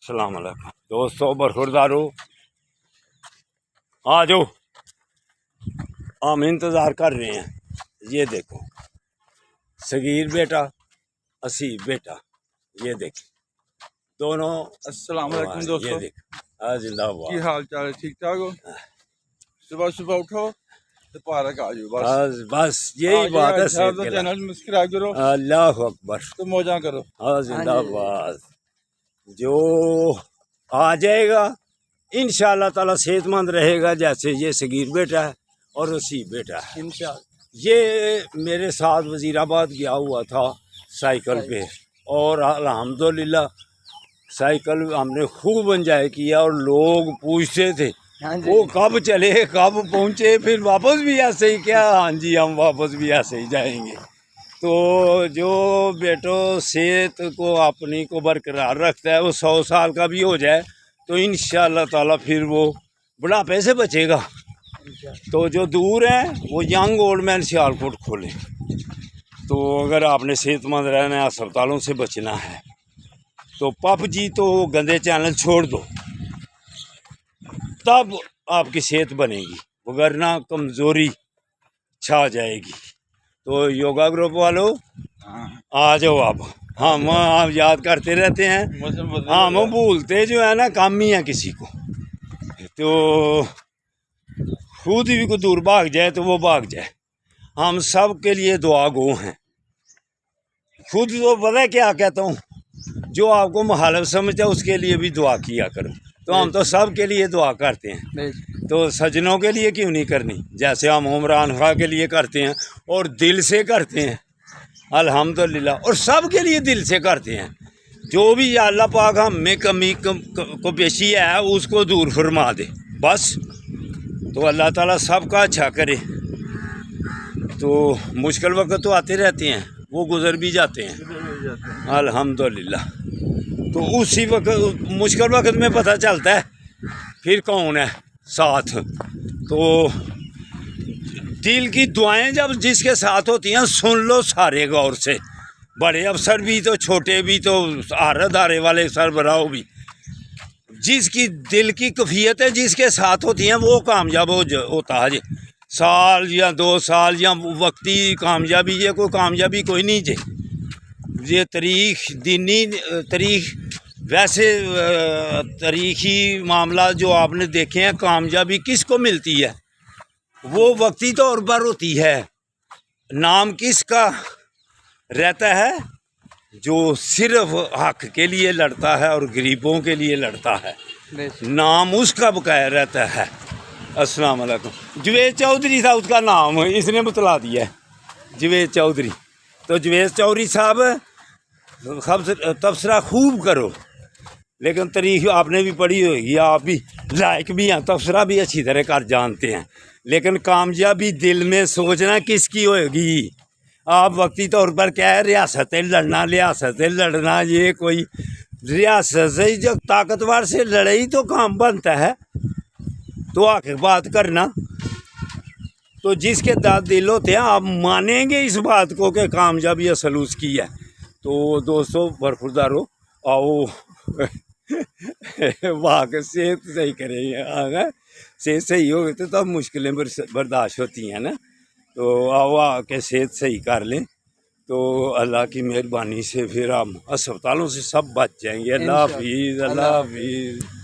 السلام علیکم دوستوں، برخوردارو آ جاؤ، ہم انتظار کر رہے ہیں۔ یہ دیکھو صغیر بیٹا، اسیب بیٹا، یہ دیکھ دونوں۔ السلام علیکم یہ دوستو، دیکھ زندہ کی باد۔ حال چال ہے؟ ٹھیک ٹھاک ہو؟ صبح صبح اٹھو تو پارک آ جاؤ، بس بس یہی بات ہے۔ صحت کے چینل مسکرا کرو، اللہ اکبر، تو موجاں کرو۔ زندہ باد۔ جو آ جائے گا انشاءاللہ تعالی صحت مند رہے گا، جیسے یہ صغیر بیٹا ہے اور اسیب بیٹا ہے انشاءاللہ۔ یہ میرے ساتھ وزیر آباد گیا ہوا تھا سائیکل پہ، اور الحمدللہ سائیکل ہم نے خوب انجوائے کیا، اور لوگ پوچھتے تھے وہ کب چلے کب پہنچے، پھر واپس بھی ایسے ہی کیا؟ ہاں جی، ہم واپس بھی ایسے ہی جائیں گے۔ تو جو بیٹو صحت کو اپنی کو برقرار رکھتا ہے، وہ 100 سال کا بھی ہو جائے تو انشاءاللہ تعالی پھر وہ بڑھاپے سے بچے گا۔ تو جو دور ہیں وہ ینگ اولڈ مین سیالکوٹ کھولیں۔ تو اگر آپ نے صحت مند رہنا ہے، اسپتالوں سے بچنا ہے، تو پپ جی تو گندے چینل چھوڑ دو، تب آپ کی صحت بنے گی، وگرنہ کمزوری چھا جائے گی۔ تو یوگا گروپ والو آ جاؤ آپ، ہم یاد کرتے رہتے ہیں، ہم بھولتے جو ہے نا کم ہی ہیں کسی کو۔ تو خود بھی کو دور بھاگ جائے تو وہ بھاگ جائے، ہم سب کے لیے دعا گو ہیں۔ خود تو پتہ کیا کہتا ہوں، جو آپ کو مخالف سمجھتا ہے اس کے لیے بھی دعا کیا کرو۔ تو ہم تو سب کے لیے دعا کرتے ہیں، تو سجنوں کے لیے کیوں نہیں کرنی؟ جیسے ہم عمران خان کے لیے کرتے ہیں اور دل سے کرتے ہیں الحمدللہ، اور سب کے لیے دل سے کرتے ہیں۔ جو بھی اللہ پاک ہم میں کمی کو پیشی ہے اس کو دور فرما دے بس۔ تو اللہ تعالیٰ سب کا اچھا کرے۔ تو مشکل وقت تو آتے رہتے ہیں، وہ گزر بھی جاتے ہیں الحمدللہ۔ تو اسی وقت مشکل وقت میں پتہ چلتا ہے پھر کون ہے ساتھ۔ تو دل کی دعائیں جب جس کے ساتھ ہوتی ہیں سن لو سارے غور سے، بڑے افسر بھی تو چھوٹے بھی تو ہر ادارے والے سربراہ بھی، جس کی دل کی کیفیت ہے جس کے ساتھ ہوتی ہیں وہ کامیاب ہوتا ہے۔ سال یا 2 سال یا وقتی کامیابی، یہ کوئی کامیابی کوئی نہیں جے۔ یہ تاریخ دینی تاریخ ویسے تاریخی معاملات جو آپ نے دیکھے ہیں، کامیابی کس کو ملتی ہے؟ وہ وقتی طور پر ہوتی ہے۔ نام کس کا رہتا ہے؟ جو صرف حق کے لیے لڑتا ہے اور غریبوں کے لیے لڑتا ہے، نام اس کا بقایا رہتا ہے۔ السلام علیکم۔ جوید چودھری تھا اس کا نام، اس نے بتلا دیا ہے جوید چودھری۔ تو جوید چودھری صاحب تبصرہ خوب کرو، لیکن تاریخ آپ نے بھی پڑھی ہوگی، آپ بھی لائق بھی ہیں، تبصرہ بھی اچھی طرح کر جانتے ہیں، لیکن کامیابی دل میں سوچنا کس کی ہوگی؟ آپ وقتی طور پر کیا ہے ریاستیں لڑنا، ریاستیں لڑنا، یہ کوئی ریاست سے جب طاقتور سے لڑے ہی تو کام بنتا ہے۔ تو آخر بات کرنا تو جس کے دل ہوتے ہیں آپ مانیں گے اس بات کو کہ کامیابی اصل اس کی ہے۔ تو دوستو برخوردارو آؤ واقع صحت صحیح کریں گے، صحت صحیح ہوگی تو تب مشکلیں برداشت ہوتی ہیں نا۔ تو آؤ آ کے صحت صحیح کر لیں، تو اللہ کی مہربانی سے پھر ہم اسپتالوں سے سب بچ جائیں گے۔ اللہ حافظ، اللہ حافظ۔